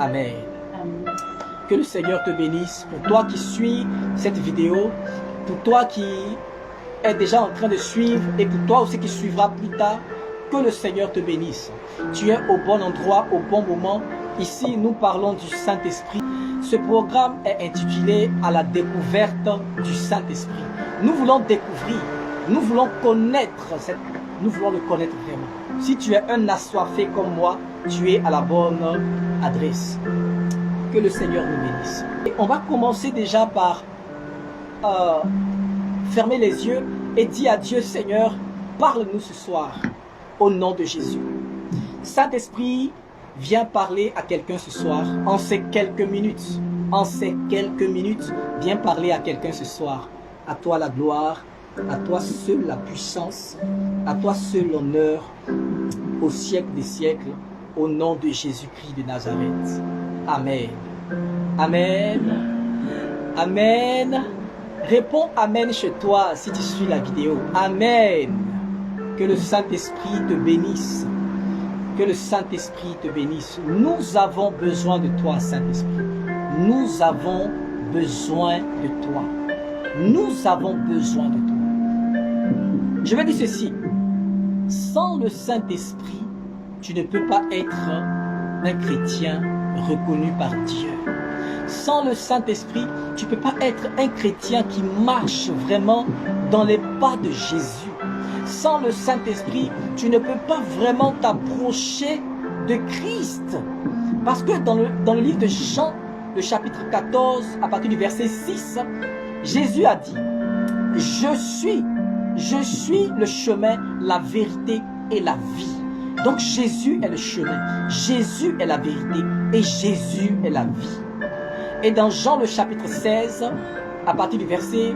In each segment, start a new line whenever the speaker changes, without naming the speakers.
Amen.
Amen.
Que le Seigneur te bénisse. Pour toi qui suis cette vidéo, pour toi qui es déjà en train de suivre et pour toi aussi qui suivra plus tard, que le Seigneur te bénisse. Tu es au bon endroit, au bon moment. Ici, nous parlons du Saint-Esprit. Ce programme est intitulé « À la découverte du Saint-Esprit ». Nous voulons découvrir, nous voulons connaître, nous voulons le connaître vraiment. Si tu es un assoiffé comme moi, tu es à la bonne adresse. Que le Seigneur nous bénisse. Et on va commencer déjà par fermer les yeux et dire à Dieu, Seigneur, parle-nous ce soir au nom de Jésus. Saint-Esprit, viens parler à quelqu'un ce soir, en ces quelques minutes. En ces quelques minutes, viens parler à quelqu'un ce soir. À toi la gloire, à toi seul la puissance, à toi seul l'honneur, au siècle des siècles, au nom de Jésus-Christ de Nazareth. Amen. Amen. Amen. Réponds Amen chez toi si tu suis la vidéo. Amen. Que le Saint-Esprit te bénisse. Que le Saint-Esprit te bénisse. Nous avons besoin de toi, Saint-Esprit. Nous avons besoin de toi. Nous avons besoin de toi. Je vais dire ceci. Sans le Saint-Esprit, tu ne peux pas être un chrétien reconnu par Dieu. Sans le Saint-Esprit, tu ne peux pas être un chrétien qui marche vraiment dans les pas de Jésus. Sans le Saint-Esprit, tu ne peux pas vraiment t'approcher de Christ. Parce que dans le livre de Jean, le chapitre 14, à partir du verset 6, Jésus a dit, je suis le chemin, la vérité et la vie. Donc Jésus est le chemin, Jésus est la vérité et Jésus est la vie. Et dans Jean le chapitre 16, à partir du verset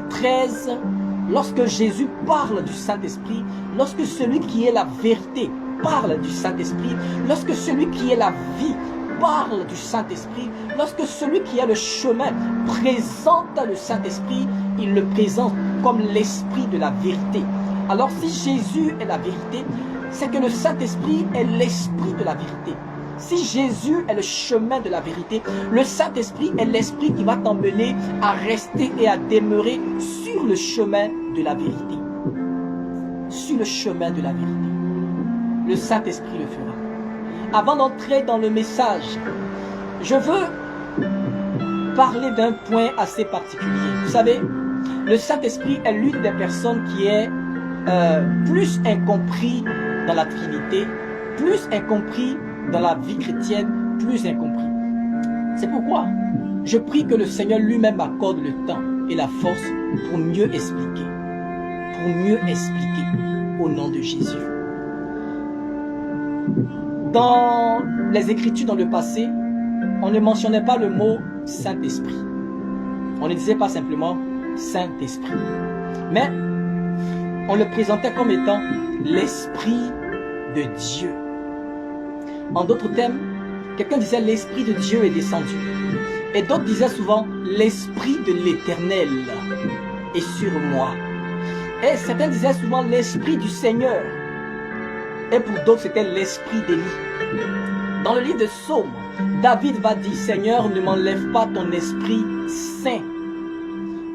13, lorsque Jésus parle du Saint-Esprit, lorsque celui qui est la vérité parle du Saint-Esprit, lorsque celui qui est la vie parle du Saint-Esprit, lorsque celui qui est le chemin présente le Saint-Esprit, il le présente comme l'Esprit de la vérité. Alors si Jésus est la vérité, c'est que le Saint-Esprit est l'Esprit de la vérité. Si Jésus est le chemin de la vérité, le Saint-Esprit est l'Esprit qui va t'emmener à rester et à demeurer sur le chemin de la vérité. Sur le chemin de la vérité. Le Saint-Esprit le fera. Avant d'entrer dans le message, je veux parler d'un point assez particulier. Vous savez, le Saint-Esprit est l'une des personnes qui est plus incompris dans la Trinité, plus incompris dans la vie chrétienne, plus incompris. C'est pourquoi je prie que le Seigneur lui-même accorde le temps et la force pour mieux expliquer. Pour mieux expliquer au nom de Jésus. Dans les Écritures dans le passé, on ne mentionnait pas le mot Saint-Esprit. On ne disait pas simplement Saint-Esprit. Mais on le présentait comme étant l'Esprit de Dieu. En d'autres termes, quelqu'un disait l'Esprit de Dieu est descendu. Et d'autres disaient souvent l'Esprit de l'Éternel est sur moi. Et certains disaient souvent l'Esprit du Seigneur. Et pour d'autres, c'était l'Esprit d'Élie. Dans le livre de Psaume, David va dire, Seigneur, ne m'enlève pas ton Esprit Saint.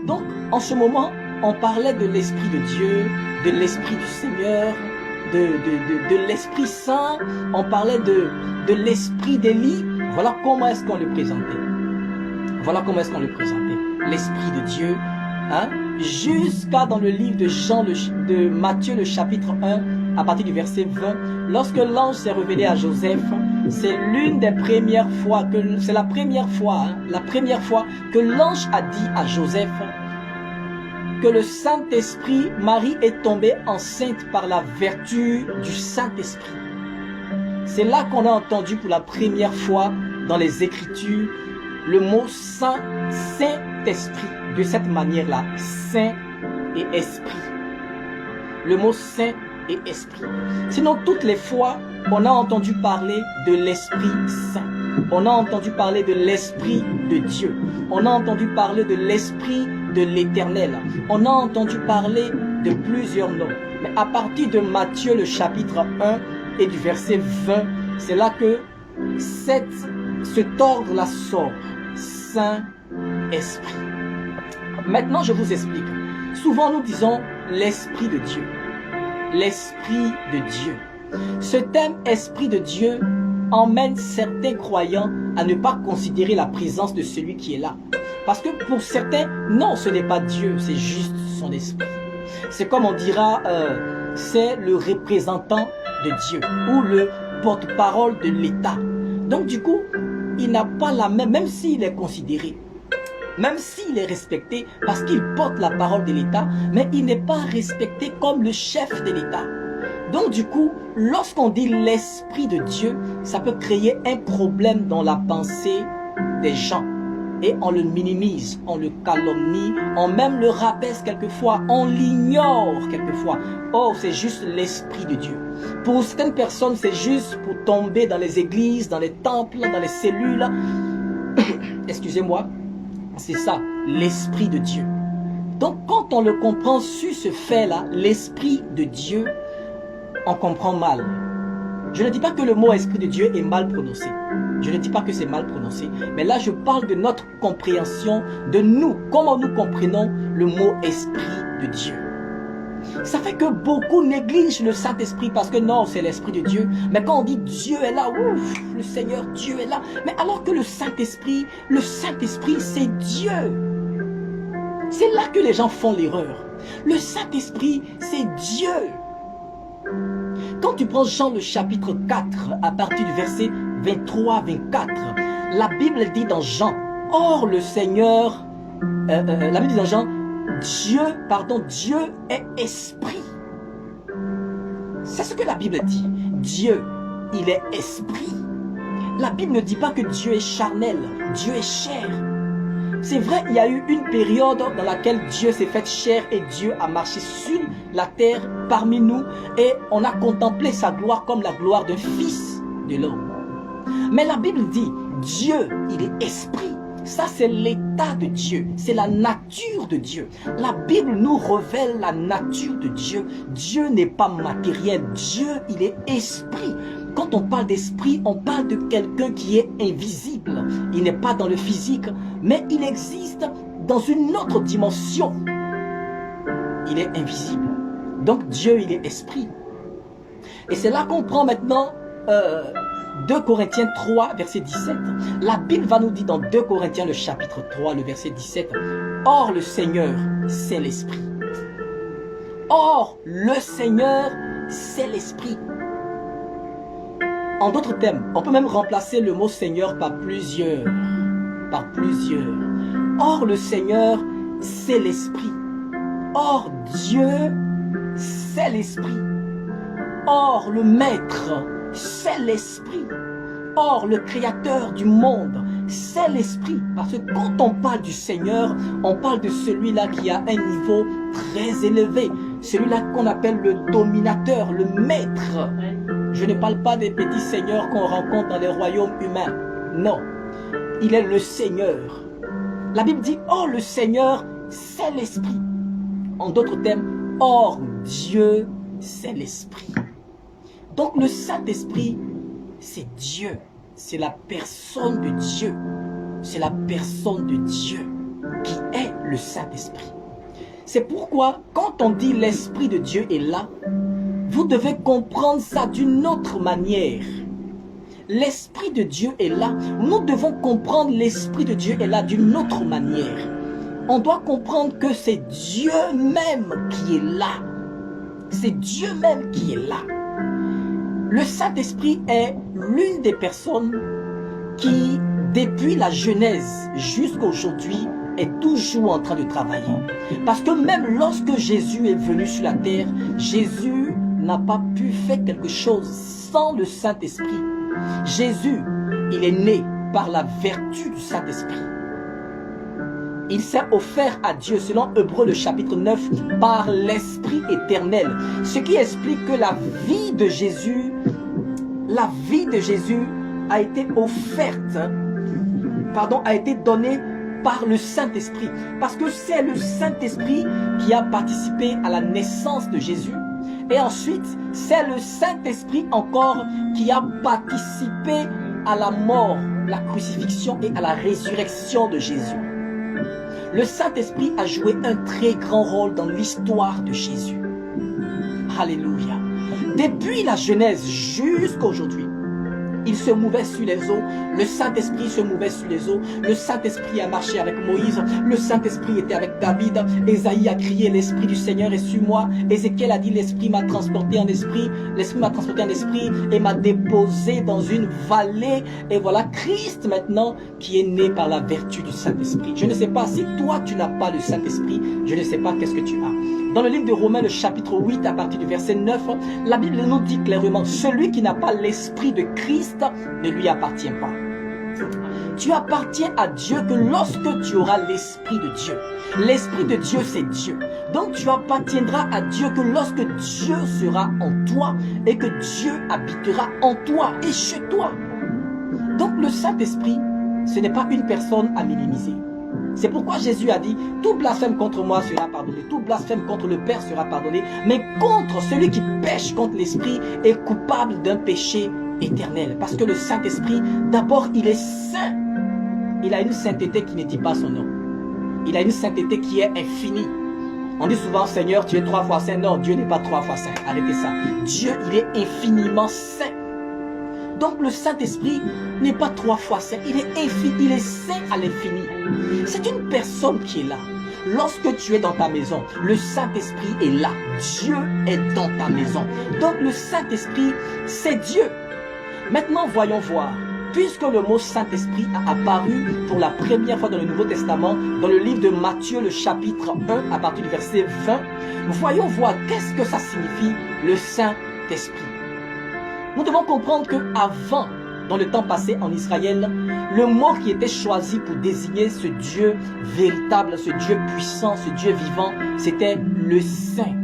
Donc, en ce moment, on parlait de l'Esprit de Dieu, de l'Esprit du Seigneur, de l'Esprit Saint, on parlait de l'Esprit d'Élie. Voilà comment est-ce qu'on le présentait. Voilà comment est-ce qu'on le présentait. L'Esprit de Dieu, hein, jusqu'à dans le livre de Jean, de Matthieu, le chapitre 1, à partir du verset 20, lorsque l'ange s'est révélé à Joseph, c'est l'une des premières fois, c'est la première fois que l'ange a dit à Joseph que le Saint-Esprit, Marie est tombée enceinte par la vertu du Saint-Esprit. C'est là qu'on a entendu pour la première fois dans les Écritures le mot Saint-Esprit. De cette manière-là, Saint et Esprit. Le mot Saint et Esprit. Sinon, toutes les fois, on a entendu parler de l'Esprit Saint. On a entendu parler de l'Esprit de Dieu. On a entendu parler de l'Esprit de l'Éternel. On a entendu parler de plusieurs noms. Mais à partir de Matthieu, le chapitre 1 et du verset 20, c'est là que Cet ordre-là sort. Saint-Esprit. Maintenant, je vous explique. Souvent, nous disons l'Esprit de Dieu. L'Esprit de Dieu. Ce thème Esprit de Dieu emmène certains croyants à ne pas considérer la présence de celui qui est là. Parce que pour certains, non, ce n'est pas Dieu, c'est juste son esprit. C'est comme on dira, c'est le représentant de Dieu ou le porte-parole de l'État. Donc du coup, il n'a pas la même s'il est considéré, même s'il est respecté parce qu'il porte la parole de l'État, mais il n'est pas respecté comme le chef de l'État. Donc du coup, lorsqu'on dit l'Esprit de Dieu, ça peut créer un problème dans la pensée des gens. Et on le minimise, on le calomnie, on même le rabaisse quelquefois, on l'ignore quelquefois. Oh, c'est juste l'Esprit de Dieu. Pour certaines personnes, c'est juste pour tomber dans les églises, dans les temples, dans les cellules. Excusez-moi, c'est ça, l'Esprit de Dieu. Donc quand on le comprend sur ce fait-là, l'Esprit de Dieu, on comprend mal. Je ne dis pas que le mot Esprit de Dieu est mal prononcé. Je ne dis pas que c'est mal prononcé. Mais là, je parle de notre compréhension, de nous, comment nous comprenons le mot Esprit de Dieu. Ça fait que beaucoup négligent le Saint-Esprit parce que non, c'est l'Esprit de Dieu. Mais quand on dit Dieu est là, ouf, le Seigneur Dieu est là. Mais alors que le Saint-Esprit, c'est Dieu. C'est là que les gens font l'erreur. Le Saint-Esprit, c'est Dieu. Quand tu prends Jean le chapitre 4, à partir du verset 23-24, la Bible dit dans Jean, or le Seigneur, la Bible dit dans Jean, Dieu est esprit. C'est ce que la Bible dit. Dieu, il est esprit. La Bible ne dit pas que Dieu est charnel, Dieu est chair. C'est vrai, il y a eu une période dans laquelle Dieu s'est fait chair et Dieu a marché sur la terre parmi nous et on a contemplé sa gloire comme la gloire d'un fils de l'homme. Mais la Bible dit, Dieu, il est esprit. Ça, c'est l'état de Dieu, c'est la nature de Dieu. La Bible nous révèle la nature de Dieu. Dieu n'est pas matériel, Dieu, il est esprit. Quand on parle d'esprit, on parle de quelqu'un qui est invisible. Il n'est pas dans le physique, mais il existe dans une autre dimension. Il est invisible. Donc Dieu, il est esprit. Et c'est là qu'on prend maintenant 2 Corinthiens 3, verset 17. La Bible va nous dire dans 2 Corinthiens, le chapitre 3, le verset 17. Or, le Seigneur, c'est l'Esprit. Or, le Seigneur, c'est l'Esprit. En d'autres termes, on peut même remplacer le mot Seigneur par plusieurs. Par plusieurs. Or, le Seigneur, c'est l'Esprit. Or, Dieu, c'est l'Esprit. Or, le Maître, c'est l'Esprit. Or, le Créateur du monde, c'est l'Esprit. Parce que quand on parle du Seigneur, on parle de celui-là qui a un niveau très élevé. Celui-là qu'on appelle le dominateur, le Maître. Je ne parle pas des petits seigneurs qu'on rencontre dans les royaumes humains. Non, il est le Seigneur. La Bible dit, oh le Seigneur, c'est l'Esprit. En d'autres termes, or Dieu, c'est l'Esprit. Donc le Saint-Esprit, c'est Dieu. C'est la personne de Dieu. C'est la personne de Dieu qui est le Saint-Esprit. C'est pourquoi, quand on dit l'Esprit de Dieu est là, vous devez comprendre ça d'une autre manière. L'Esprit de Dieu est là. Nous devons comprendre l'Esprit de Dieu est là d'une autre manière. On doit comprendre que c'est Dieu même qui est là. C'est Dieu même qui est là. Le Saint-Esprit est l'une des personnes qui, depuis la Genèse jusqu'à aujourd'hui, est toujours en train de travailler. Parce que même lorsque Jésus est venu sur la terre, Jésus n'a pas pu faire quelque chose sans le Saint-Esprit. Jésus, il est né par la vertu du Saint-Esprit. Il s'est offert à Dieu, selon Hébreux le chapitre 9, par l'Esprit éternel. Ce qui explique que la vie de Jésus a été offerte, a été donnée par le Saint-Esprit. Parce que c'est le Saint-Esprit qui a participé à la naissance de Jésus. Et ensuite, c'est le Saint-Esprit encore qui a participé à la mort la crucifixion et à la résurrection de Jésus. Le Saint-Esprit a joué un très grand rôle dans l'histoire de Jésus. Alléluia. Depuis la Genèse jusqu'à aujourd'hui, il se mouvait sur les eaux, le Saint-Esprit se mouvait sur les eaux, le Saint-Esprit a marché avec Moïse, le Saint-Esprit était avec David, Ésaïe a crié, l'Esprit du Seigneur est sur moi, Ézéchiel a dit, l'Esprit m'a transporté en esprit, l'Esprit m'a transporté en esprit et m'a déposé dans une vallée, et voilà Christ maintenant qui est né par la vertu du Saint-Esprit. Je ne sais pas si toi tu n'as pas le Saint-Esprit, je ne sais pas qu'est-ce que tu as. Dans le livre de Romains, le chapitre 8, à partir du verset 9, la Bible nous dit clairement, celui qui n'a pas l'Esprit de Christ ne lui appartient pas. Tu appartiens à Dieu que lorsque tu auras l'Esprit de Dieu. L'Esprit de Dieu, c'est Dieu. Donc tu appartiendras à Dieu que lorsque Dieu sera en toi et que Dieu habitera en toi et chez toi. Donc le Saint-Esprit, ce n'est pas une personne à minimiser. C'est pourquoi Jésus a dit, tout blasphème contre moi sera pardonné, tout blasphème contre le Père sera pardonné, mais contre celui qui pêche contre l'Esprit est coupable d'un péché éternel. Parce que le Saint-Esprit, d'abord, il est saint. Il a une sainteté qui ne dit pas son nom. Il a une sainteté qui est infinie. On dit souvent, Seigneur, tu es 3 fois saint. Non, Dieu n'est pas 3 fois saint. Arrêtez ça. Dieu, il est infiniment saint. Donc le Saint-Esprit n'est pas 3 fois saint, il est infini, il est saint à l'infini. C'est une personne qui est là. Lorsque tu es dans ta maison, le Saint-Esprit est là. Dieu est dans ta maison. Donc le Saint-Esprit, c'est Dieu. Maintenant, voyons voir. Puisque le mot Saint-Esprit a apparu pour la première fois dans le Nouveau Testament, dans le livre de Matthieu, le chapitre 1, à partir du verset 20, voyons voir qu'est-ce que ça signifie, le Saint-Esprit. Nous devons comprendre qu'avant, dans le temps passé en Israël, le mot qui était choisi pour désigner ce Dieu véritable, ce Dieu puissant, ce Dieu vivant, c'était le Saint.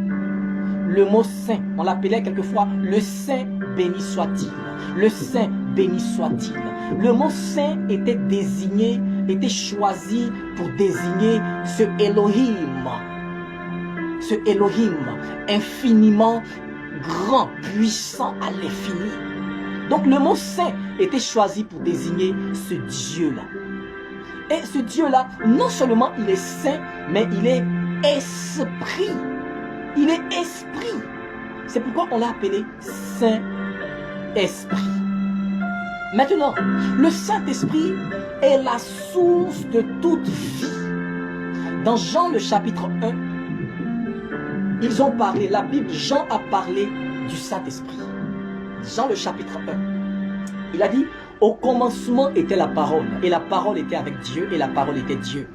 Le mot Saint, on l'appelait quelquefois le Saint béni soit-il. Le Saint béni soit-il. Le mot Saint était désigné, était choisi pour désigner ce Elohim. Ce Elohim infiniment grand, puissant à l'infini. Donc le mot saint était choisi pour désigner ce Dieu-là. Et ce Dieu-là, non seulement il est saint, mais il est esprit. Il est esprit. C'est pourquoi on l'a appelé Saint-Esprit. Maintenant, le Saint-Esprit est la source de toute vie. Dans Jean le chapitre 1, ils ont parlé, la Bible, Jean a parlé du Saint-Esprit. Jean le chapitre 1. Il a dit, au commencement était la parole, et la parole était avec Dieu, et la parole était Dieu.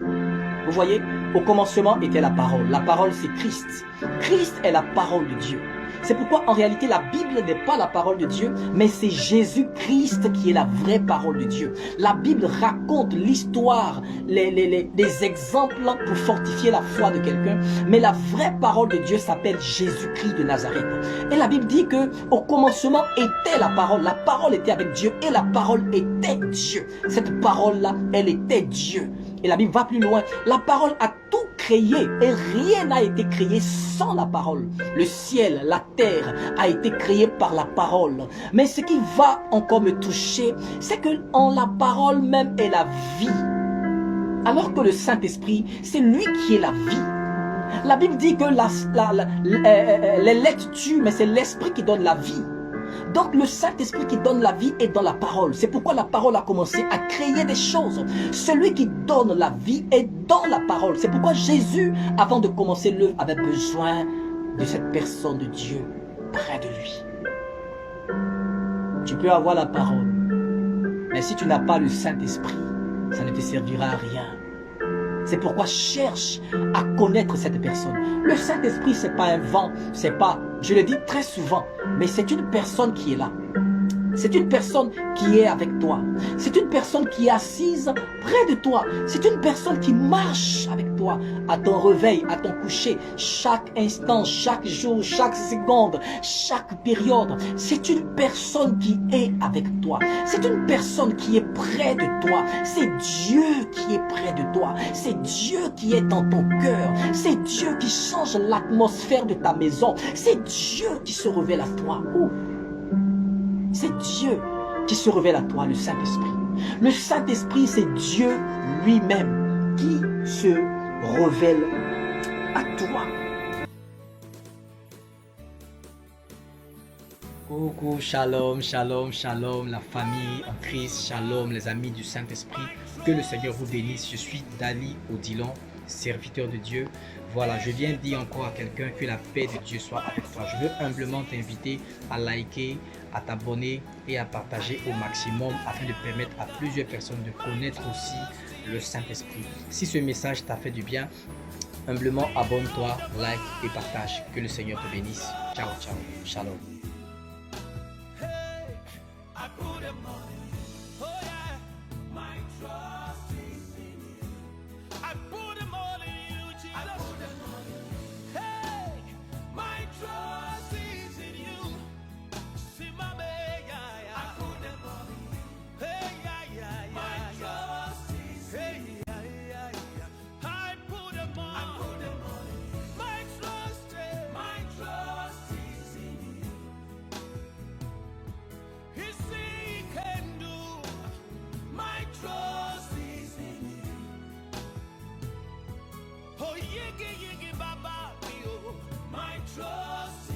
Vous voyez, au commencement était la parole. La parole, c'est Christ. Christ est la parole de Dieu. C'est pourquoi en réalité la Bible n'est pas la parole de Dieu, mais c'est Jésus-Christ qui est la vraie parole de Dieu. La Bible raconte l'histoire, les exemples pour fortifier la foi de quelqu'un, mais la vraie parole de Dieu s'appelle Jésus-Christ de Nazareth. Et la Bible dit que au commencement était la parole était avec Dieu et la parole était Dieu. Cette parole-là, elle était Dieu. Et la Bible va plus loin. La parole a tout créé et rien n'a été créé sans la parole. Le ciel, la terre a été créé par la parole. Mais ce qui va encore me toucher, c'est que en la parole même est la vie. Alors que le Saint-Esprit, c'est lui qui est la vie. La Bible dit que les lettres tuent, mais c'est l'Esprit qui donne la vie. Donc le Saint-Esprit qui donne la vie est dans la parole. C'est pourquoi la parole a commencé à créer des choses. Celui qui donne la vie est dans la parole. C'est pourquoi Jésus, avant de commencer l'œuvre, avait besoin de cette personne de Dieu près de lui. Tu peux avoir la parole, mais si tu n'as pas le Saint-Esprit, ça ne te servira à rien. C'est pourquoi cherche à connaître cette personne. Le Saint-Esprit, ce n'est pas un vent, c'est pas, je le dis très souvent, mais c'est une personne qui est là. C'est une personne qui est avec toi. C'est une personne qui est assise près de toi. C'est une personne qui marche avec toi à ton réveil, à ton coucher, chaque instant, chaque jour, chaque seconde, chaque période. C'est une personne qui est avec toi. C'est une personne qui est près de toi. C'est Dieu qui est près de toi. C'est Dieu qui est dans ton cœur. C'est Dieu qui change l'atmosphère de ta maison. C'est Dieu qui se révèle à toi. C'est Dieu qui se révèle à toi, le Saint-Esprit. Le Saint-Esprit, c'est Dieu lui-même qui se révèle à toi. Coucou, shalom, shalom, shalom, la famille en Christ, shalom, les amis du Saint-Esprit. Que le Seigneur vous bénisse. Je suis Dali Odilon, serviteur de Dieu. Voilà, je viens dire encore à quelqu'un que la paix de Dieu soit avec toi. Je veux humblement t'inviter à liker, à t'abonner et à partager au maximum afin de permettre à plusieurs personnes de connaître aussi le Saint-Esprit. Si ce message t'a fait du bien, humblement abonne-toi, like et partage. Que le Seigneur te bénisse. Ciao, ciao, shalom.
Yigi, yigi, baba, my trust.